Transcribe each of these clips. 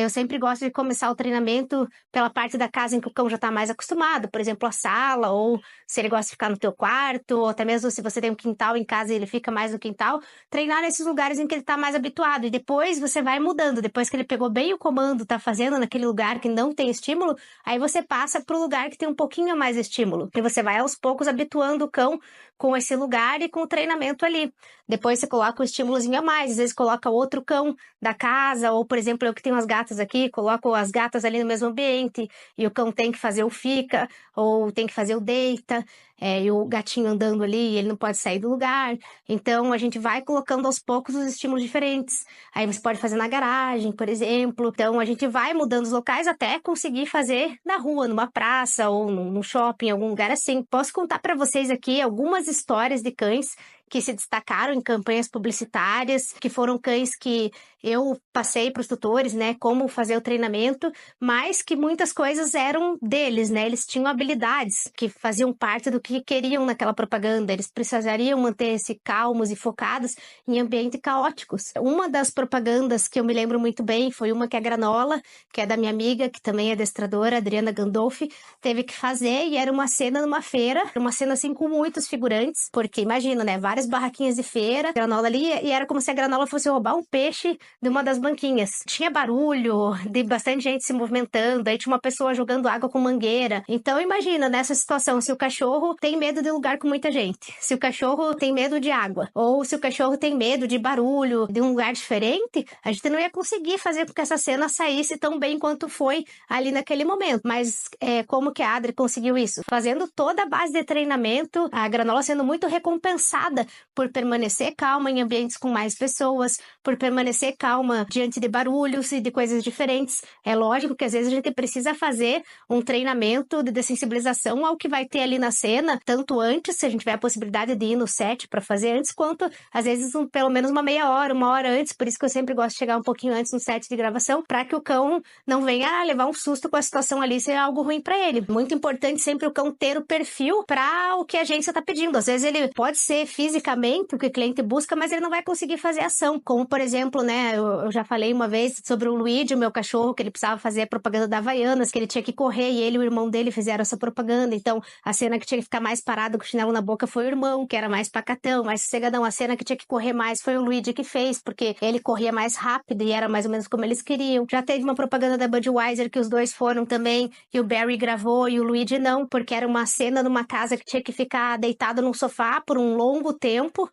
Eu sempre gosto de começar o treinamento pela parte da casa em que o cão já está mais acostumado, por exemplo, a sala, ou se ele gosta de ficar no teu quarto, ou até mesmo se você tem um quintal em casa e ele fica mais no quintal, treinar nesses lugares em que ele está mais habituado. E depois você vai mudando. Depois que ele pegou bem o comando, está fazendo naquele lugar que não tem estímulo, aí você passa para o lugar que tem um pouquinho mais estímulo. E você vai aos poucos habituando o cão com esse lugar e com o treinamento ali. Depois você coloca um estímulozinho a mais, às vezes coloca outro cão da casa, ou por exemplo, eu que tenho as gatas aqui, coloco as gatas ali no mesmo ambiente, e o cão tem que fazer o fica, ou tem que fazer o deita, e o gatinho andando ali, ele não pode sair do lugar. Então a gente vai colocando aos poucos os estímulos diferentes. Aí você pode fazer na garagem, por exemplo. Então a gente vai mudando os locais até conseguir fazer na rua, numa praça, ou no shopping, em algum lugar assim. Posso contar para vocês aqui algumas histórias de cães que se destacaram em campanhas publicitárias, que foram cães que eu passei para os tutores, né, como fazer o treinamento, mas que muitas coisas eram deles, né, eles tinham habilidades que faziam parte do que queriam naquela propaganda, eles precisariam manter-se calmos e focados em ambientes caóticos. Uma das propagandas que eu me lembro muito bem foi uma que a Granola, que é da minha amiga, que também é adestradora, Adriana Gandolfi, teve que fazer, e era uma cena numa feira, uma cena assim com muitos figurantes, porque imagina, né, várias barraquinhas de feira, granola ali, e era como se a granola fosse roubar um peixe de uma das banquinhas. Tinha barulho, de bastante gente se movimentando, aí tinha uma pessoa jogando água com mangueira. Então imagina, nessa situação, se o cachorro tem medo de lugar com muita gente, se o cachorro tem medo de água, ou se o cachorro tem medo de barulho, de um lugar diferente, a gente não ia conseguir fazer com que essa cena saísse tão bem quanto foi ali naquele momento. Mas como que a Adri conseguiu isso? Fazendo toda a base de treinamento, a granola sendo muito recompensada por permanecer calma em ambientes com mais pessoas, por permanecer calma diante de barulhos e de coisas diferentes. É lógico que às vezes a gente precisa fazer um treinamento de dessensibilização ao que vai ter ali na cena, tanto antes, se a gente tiver a possibilidade de ir no set para fazer antes, quanto às vezes pelo menos uma meia hora, uma hora antes. Por isso que eu sempre gosto de chegar um pouquinho antes no set de gravação, para que o cão não venha levar um susto com a situação ali, ser algo ruim para ele. Muito importante sempre o cão ter o perfil para o que a agência está pedindo. Às vezes ele pode ser fisicamente o que o cliente busca, mas ele não vai conseguir fazer ação. Como, por exemplo, né, eu já falei uma vez sobre o Luigi, o meu cachorro, que ele precisava fazer a propaganda da Havaianas, que ele tinha que correr, e ele e o irmão dele fizeram essa propaganda. Então, a cena que tinha que ficar mais parado com o chinelo na boca foi o irmão, que era mais pacatão, mais sossegadão. A cena que tinha que correr mais foi o Luigi que fez, porque ele corria mais rápido e era mais ou menos como eles queriam. Já teve uma propaganda da Budweiser que os dois foram também, e o Barry gravou e o Luigi não, porque era uma cena numa casa que tinha que ficar deitado num sofá por um longo tempo,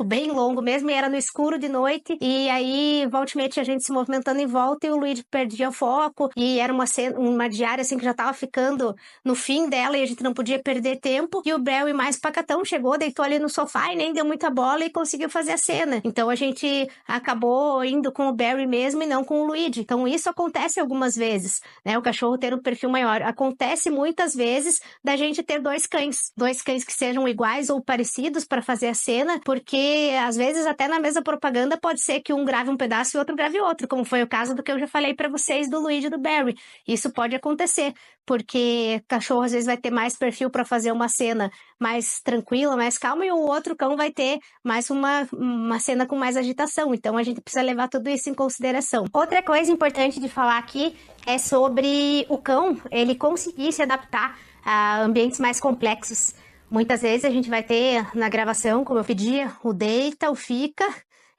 bem longo mesmo, e era no escuro de noite, e aí volta e meia tinha gente se movimentando em volta e o Luigi perdia o foco, e era uma diária assim que já tava ficando no fim dela e a gente não podia perder tempo, e o Barry mais pacatão chegou, deitou ali no sofá e nem deu muita bola e conseguiu fazer a cena. Então a gente acabou indo com o Barry mesmo e não com o Luigi. Então isso acontece algumas vezes, né, o cachorro ter um perfil maior. Acontece muitas vezes da gente ter dois cães que sejam iguais ou parecidos para fazer a cena, porque às vezes até na mesma propaganda pode ser que um grave um pedaço e o outro grave outro, como foi o caso do que eu já falei para vocês do Luigi e do Barry. Isso pode acontecer, porque cachorro às vezes vai ter mais perfil para fazer uma cena mais tranquila, mais calma, e o outro cão vai ter mais uma cena com mais agitação. Então a gente precisa levar tudo isso em consideração. Outra coisa importante de falar aqui é sobre o cão, ele conseguir se adaptar a ambientes mais complexos. Muitas vezes a gente vai ter na gravação, como eu pedia, o deita, o fica,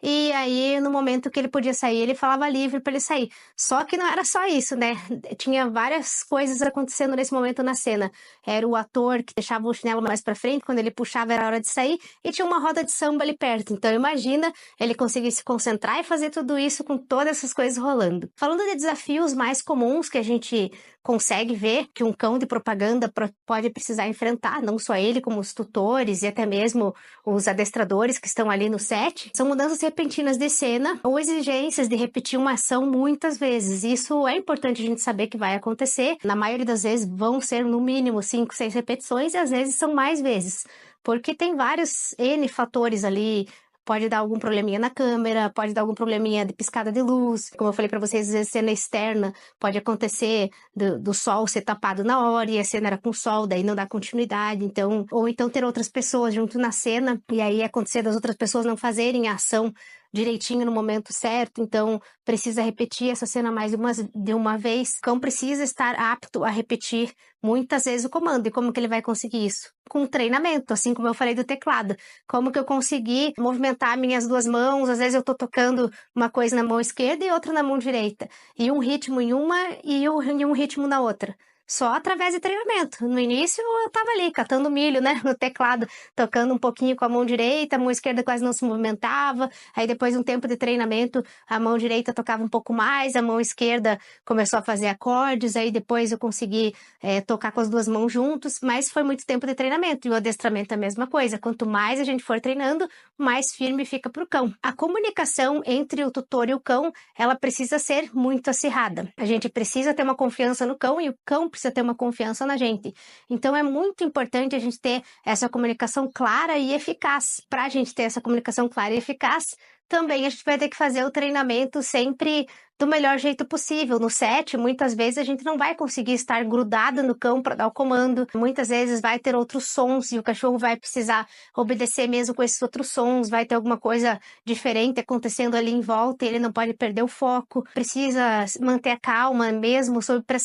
e aí no momento que ele podia sair, ele falava livre para ele sair. Só que não era só isso, né? Tinha várias coisas acontecendo nesse momento na cena. Era o ator que deixava o chinelo mais para frente, quando ele puxava era hora de sair, e tinha uma roda de samba ali perto. Então imagina ele conseguir se concentrar e fazer tudo isso com todas essas coisas rolando. Falando de desafios mais comuns que a gente consegue ver que um cão de propaganda pode precisar enfrentar, não só ele, como os tutores e até mesmo os adestradores que estão ali no set, são mudanças repentinas de cena ou exigências de repetir uma ação muitas vezes. Isso é importante a gente saber que vai acontecer. Na maioria das vezes vão ser no mínimo 5, 6 repetições e às vezes são mais vezes, porque tem vários N fatores ali. Pode dar algum probleminha na câmera, pode dar algum probleminha de piscada de luz. Como eu falei para vocês, às vezes cena externa pode acontecer do sol ser tapado na hora e a cena era com sol, daí não dá continuidade. Então, ou então ter outras pessoas junto na cena e aí acontecer das outras pessoas não fazerem a ação direitinho no momento certo, então precisa repetir essa cena mais de uma vez. O cão precisa estar apto a repetir muitas vezes o comando. E como que ele vai conseguir isso? Com treinamento, assim como eu falei do teclado. Como que eu consegui movimentar minhas duas mãos? Às vezes eu tô tocando uma coisa na mão esquerda e outra na mão direita. E um ritmo em uma e um ritmo na outra. Só através de treinamento. No início eu tava ali catando milho, né, no teclado, tocando um pouquinho com a mão direita, a mão esquerda quase não se movimentava. Aí depois de um tempo de treinamento, a mão direita tocava um pouco mais, a mão esquerda começou a fazer acordes, aí depois eu consegui tocar com as duas mãos juntos, mas foi muito tempo de treinamento. E o adestramento é a mesma coisa. Quanto mais a gente for treinando, mais firme fica pro cão. A comunicação entre o tutor e o cão, ela precisa ser muito acirrada. A gente precisa ter uma confiança no cão e o cão precisa ter uma confiança na gente. Então é muito importante a gente ter essa comunicação clara e eficaz. Para a gente ter essa comunicação clara e eficaz, também a gente vai ter que fazer o treinamento sempre do melhor jeito possível. No set, muitas vezes a gente não vai conseguir estar grudado no cão para dar o comando. Muitas vezes vai ter outros sons e o cachorro vai precisar obedecer mesmo com esses outros sons. Vai ter alguma coisa diferente acontecendo ali em volta e ele não pode perder o foco. Precisa manter a calma mesmo sob pressão.